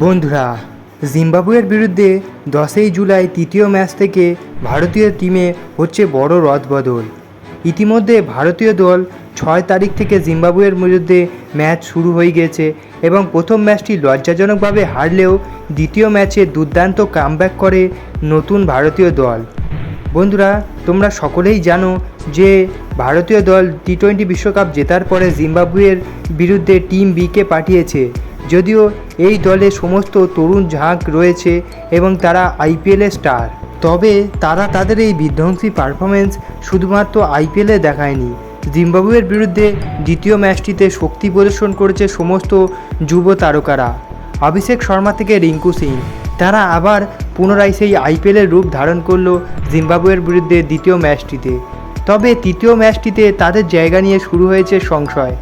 বন্ধুরা, জিম্বাবুয়ের বিরুদ্ধে 10ই জুলাই তৃতীয় ম্যাচ থেকে ভারতীয় টিমে হচ্ছে বড় রদবদল। ইতিমধ্যে ভারতীয় দল 6 তারিখ থেকে জিম্বাবুয়ের বিরুদ্ধে ম্যাচ শুরু হয়ে গেছে এবং প্রথম ম্যাচটি লজ্জাজনকভাবে হারলেও দ্বিতীয় ম্যাচে দুর্দান্ত কামব্যাক করে নতুন ভারতীয় দল। বন্ধুরা, তোমরা সকলেই জানো যে ভারতীয় দল টি-20 বিশ্বকাপ জেতার পরে জিম্বাবুয়ের বিরুদ্ধে টিম বিকে পাঠিয়েছে। যদিও এই দলে সমস্ত তরুণ ঝাঁক রয়েছে এবং তারা আইপিএলে স্টার, তবে তারা তাদের এই বিধ্বংসী পারফরমেন্স শুধুমাত্র আইপিএলে দেখায়নি। জিম্বাবুয়ের বিরুদ্ধে দ্বিতীয় ম্যাচটিতে শক্তি প্রদর্শন করেছে সমস্ত যুব তারকারা। অভিষেক শর্মা থেকে রিঙ্কু সিং, তারা আবার পুনরায় সেই আইপিএলের রূপ ধারণ করলো জিম্বাবুয়ের বিরুদ্ধে দ্বিতীয় ম্যাচটিতে। তবে তৃতীয় ম্যাচটিতে তাদের জায়গা নিয়ে শুরু হয়েছে সংশয়।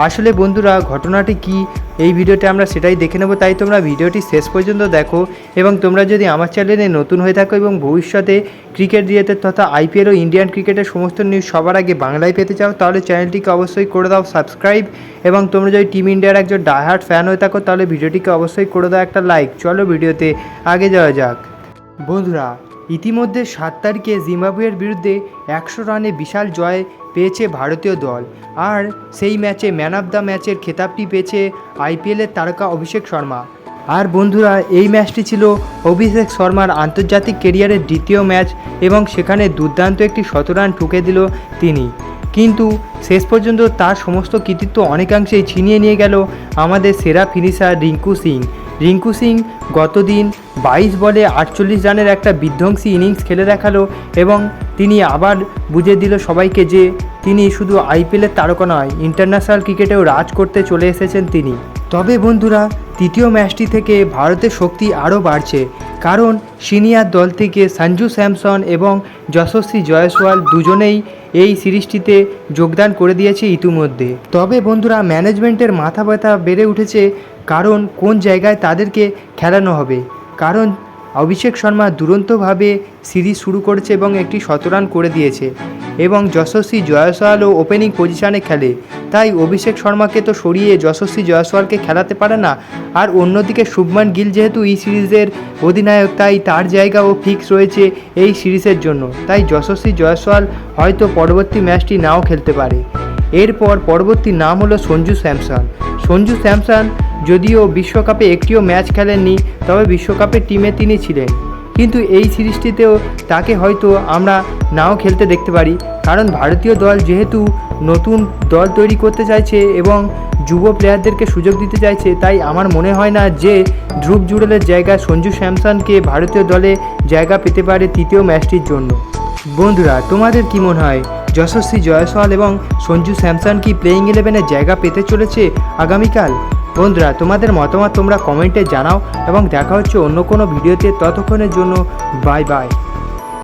আসলে বন্ধুরা, ঘটনাটি কি এই ভিডিওতে আমরা সেটাই দেখে নেব, তাই তোমরা ভিডিওটি শেষ পর্যন্ত দেখো। এবং তোমরা যদি আমার চ্যানেলে নতুন হয়ে থাকো এবং ভবিষ্যতে ক্রিকেট রিলেটেড তথা আইপিএল ও ইন্ডিয়ান ক্রিকেটের সমস্ত নিউজ সবার আগে বাংলায় পেতে চাও, তাহলে চ্যানেলটিকে অবশ্যই করে দাও সাবস্ক্রাইব। এবং তোমরা যদি টিম ইন্ডিয়ার একজন ডাইহার্ট ফ্যান হয়ে থাকো, তাহলে ভিডিওটিকে অবশ্যই করে দাও একটা লাইক। চলো ভিডিওতে আগে যাওয়া যাক। বন্ধুরা, ইতিমধ্যে 7 তারিখে জিম্বাবুয়ের বিরুদ্ধে 100 রানে বিশাল জয় পেয়েছে ভারতীয় দল, আর সেই ম্যাচে ম্যান অফ দ্য ম্যাচের খেতাবটি পেয়েছে আইপিএলের তারকা অভিষেক শর্মা। আর বন্ধুরা, এই ম্যাচটি ছিল অভিষেক শর্মার আন্তর্জাতিক ক্যারিয়ারের দ্বিতীয় ম্যাচ এবং সেখানে দুর্দান্ত একটি শতরান ঠুকে দিল তিনি। কিন্তু শেষ পর্যন্ত তার সমস্ত কৃতিত্ব অনেকাংশেই ছিনিয়ে নিয়ে গেল আমাদের সেরা ফিনিশার রিঙ্কু সিং। রিঙ্কু সিং গতদিন 22 বলে 48 রানের একটা বিধ্বংসী ইনিংস খেলে দেখালো এবং তিনি আবার বুঝিয়ে দিল সবাইকে যে তিনি শুধু আইপিএলের তারকা নয়, ইন্টারন্যাশনাল ক্রিকেটেও রাজ করতে চলে এসেছেন তিনি। তবে বন্ধুরা, তৃতীয় ম্যাচটি থেকে ভারতের শক্তি আরও বাড়ছে, কারণ সিনিয়র দল থেকে সঞ্জু স্যামসন এবং যশস্বী জয়সওয়াল দুজনেই এই সিরিজটিতে যোগদান করে দিয়েছে ইতিমধ্যে। তবে বন্ধুরা, ম্যানেজমেন্টের মাথা ব্যথা বেড়ে উঠেছে, কারণ কোন জায়গায় তাদেরকে খেলানো হবে। কারণ অভিষেক শর্মা দুরন্তভাবে সিরিজ শুরু করেছে এবং একটি শতরান করে দিয়েছে এবং যশস্বী জয়সওয়ালও ওপেনিং পজিশানে খেলে, তাই অভিষেক শর্মাকে তো সরিয়ে যশস্বী জয়সওয়ালকে খেলাতে পারে না। আর অন্যদিকে শুভমান গিল যেহেতু এই সিরিজের অধিনায়ক, তাই তার জায়গাও ফিক্স রয়েছে এই সিরিজের জন্য। তাই যশস্বী জয়সওয়াল হয়তো পরবর্তী ম্যাচটি নাও খেলতে পারে। এরপর পরবর্তী নাম হলো সঞ্জু স্যামসন। সঞ্জু স্যামসন যদিও বিশ্বকাপে একটিও ম্যাচ খেলেননি, তবে বিশ্বকাপের টিমে তিনি ছিলেন, কিন্তু এই সিরিজটিতেও তাকে হয়তো আমরা নাও খেলতে দেখতে পারি। কারণ ভারতীয় দল যেহেতু নতুন দল তৈরি করতে চাইছে এবং যুব প্লেয়ারদেরকে সুযোগ দিতে চাইছে, তাই আমার মনে হয় না যে ধ্রুব জুড়েলের জায়গায় সঞ্জু স্যামসনকে ভারতীয় দলে জায়গা পেতে পারে তৃতীয় ম্যাচটির জন্য। বন্ধুরা, তোমাদের কী মনে হয়, যশস্বী জয়সওয়াল এবং সঞ্জু স্যামসন কি প্লেইং 11-এ জায়গা পেতে চলেছে আগামীকাল? বন্ধুরা, তোমাদের মতামত তোমরা কমেন্টে জানাও এবং দেখা হচ্ছে অন্য কোনো ভিডিওতে। ততক্ষণের জন্য বাই বাই।